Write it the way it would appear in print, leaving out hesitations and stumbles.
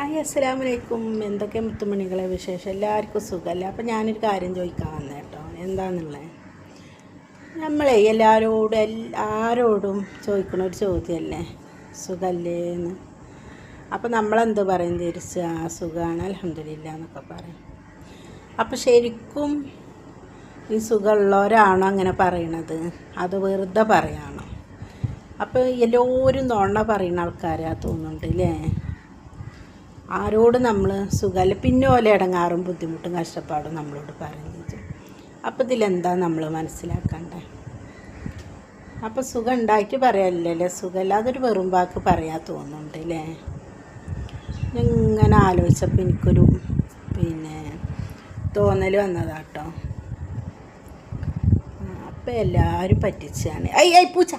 Hi അസ്സലാമു അലൈക്കും. എന്തൊക്കെ മുത്തുമണികളെ വിശേഷം? എല്ലാവർക്കും സുഖമല്ല. അപ്പോൾ ഞാനൊരു കാര്യം ചോദിക്കാൻ വന്നേ കേട്ടോ. എന്താണെന്നുള്ളത് ആരോടും ചോദിക്കണ ഒരു ചോദ്യമല്ലേ, സുഖമല്ലേ എന്ന്. അപ്പോൾ നമ്മളെന്ത് പറയും തിരിച്ച്? സുഖമാണ് അൽഹംദുലില്ലാ എന്നൊക്കെ പറയും. അപ്പോൾ ശരിക്കും ഈ സുഖമുള്ളവരാണോ അങ്ങനെ പറയണത്, അത് വെറുതെ പറയാണോ? അപ്പോൾ എല്ലാവരും നുണ പറയുന്ന ആൾക്കാരാ തോന്നുന്നുണ്ട് അല്ലേ. ആരോട് നമ്മൾ സുഖമല്ല, പിന്നെ ഓലെ ഇടങ്ങാറും ബുദ്ധിമുട്ടും കഷ്ടപ്പാടും നമ്മളോട് പറയുന്നത്. അപ്പോൾ ഇതിലെന്താ നമ്മൾ മനസ്സിലാക്കണ്ടേ? അപ്പോൾ സുഖം ഉണ്ടായിട്ട് പറയാനില്ലല്ലേ, സുഖമല്ല അതൊരു വെറും വാക്ക് പറയാൻ തോന്നുന്നുണ്ട് അല്ലേ. ഇങ്ങനെ ആലോചിച്ചപ്പോൾ എനിക്കൊരു തോന്നൽ വന്നതാട്ടോ. അപ്പോൾ എല്ലാവരും പറ്റിച്ചാണ്. പൂച്ച